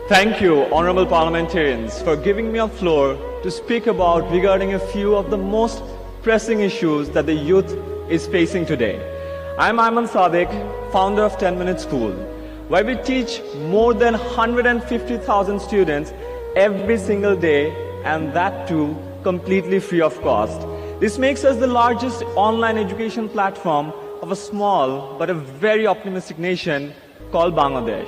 Thank you, honorable parliamentarians, for giving me a floor to speak about regarding a few of the most pressing issues that the youth is facing today. I'm Ayman Sadiq, founder of 10 Minute School, where we teach more than 150,000 students every single day, and that too completely free of cost. This makes us the largest online education platform of a small but a very optimistic nation called Bangladesh.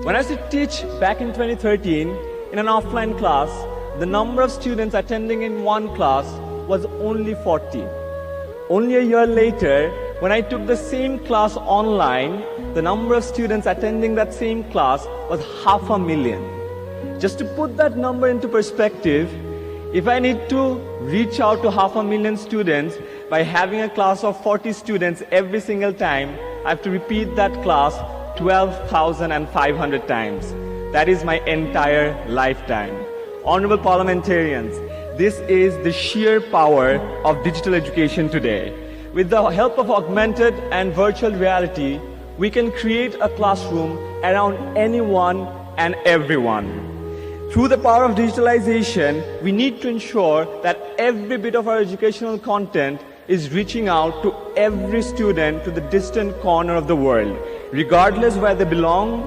When I used to teach back in 2013 in an offline class, the number of students attending in one class was only 40. Only a year later, when I took the same class online, the number of students attending that same class was 500,000. Just to put that number into perspective, if I need to reach out to 500,000 students by having a class of 40 students every single time, I have to repeat that class 12,500 times. That is my entire lifetime. Honorable parliamentarians, this is the sheer power of digital education today. With the help of augmented and virtual reality, we can create a classroom around anyone and everyone. Through the power of digitalization, we need to ensure that every bit of our educational content is reaching out to every student to the distant corner of the world, regardless where they belong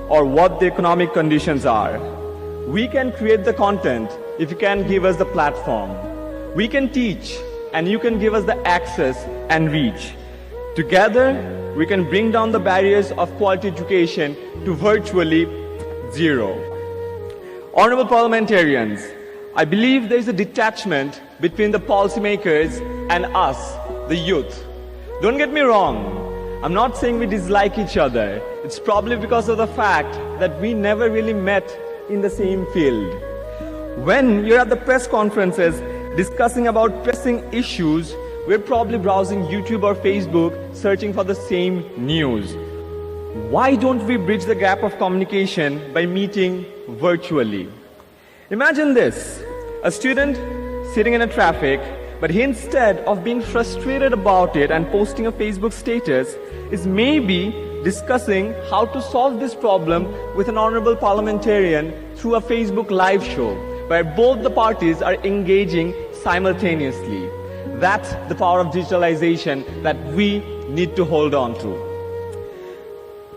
or what the economic conditions are. We can create the content if you can give us the platform. We can teach and you can give us the access and reach. Together, we can bring down the barriers of quality education to virtually zero. Honorable parliamentarians, I believe there is a detachment between the policymakers and us, the youth. Don't get me wrong. I'm not saying we dislike each other. It's probably because of the fact that we never really met in the same field. When you're at the press conferences discussing about pressing issues, we're probably browsing YouTube or Facebook searching for the same news. Why don't we bridge the gap of communication by meeting virtually? Imagine this, a student sitting in a traffic, but he, instead of being frustrated about it and posting a Facebook status, is maybe discussing how to solve this problem with an honorable parliamentarian through a Facebook live show, where both the parties are engaging simultaneously. That's the power of digitalization that we need to hold on to.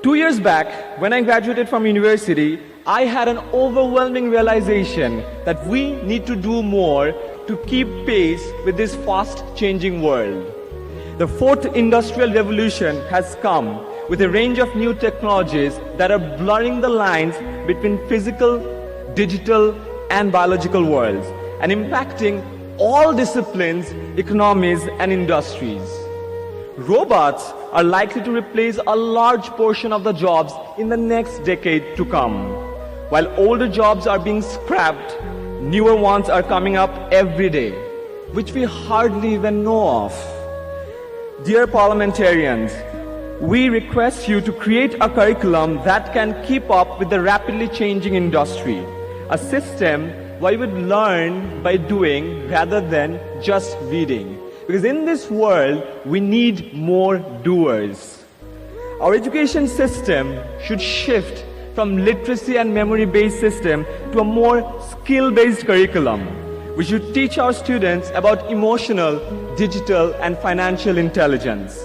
2 years back, when I graduated from university, I had an overwhelming realization that we need to do more to keep pace with this fast-changing world. The fourth industrial revolution has come with a range of new technologies that are blurring the lines between physical, digital, and biological worlds and impacting all disciplines, economies, and industries. Robots are likely to replace a large portion of the jobs in the next decade to come. While older jobs are being scrapped, newer ones are coming up every day, which we hardly even know of. Dear parliamentarians, we request you to create a curriculum that can keep up with the rapidly changing industry, a system where we would learn by doing rather than just reading. Because in this world, we need more doers. Our education system should shift from literacy and memory-based system to a more skill-based curriculum. We should teach our students about emotional, digital, and financial intelligence.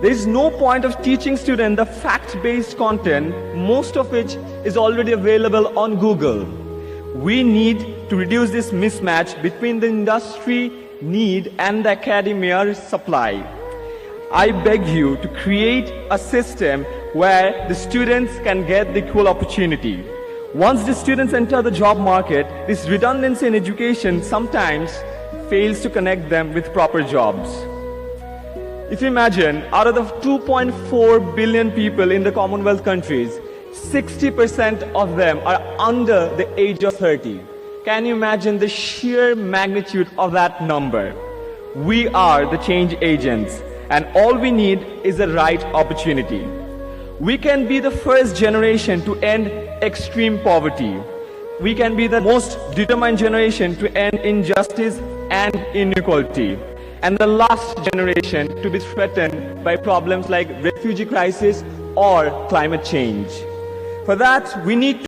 There is no point of teaching students the fact-based content, most of which is already available on Google. We need to reduce this mismatch between the industry need and the academia supply. I beg you to create a system where the students can get the equal opportunity. Once the students enter the job market, this redundancy in education sometimes fails to connect them with proper jobs. If you imagine, out of the 2.4 billion people in the Commonwealth countries, 60% of them are under the age of 30. Can you imagine the sheer magnitude of that number? We are the change agents, and all we need is the right opportunity. We can be the first generation to end extreme poverty. We can be the most determined generation to end injustice and inequality, and the last generation to be threatened by problems like refugee crisis or climate change. For that, we need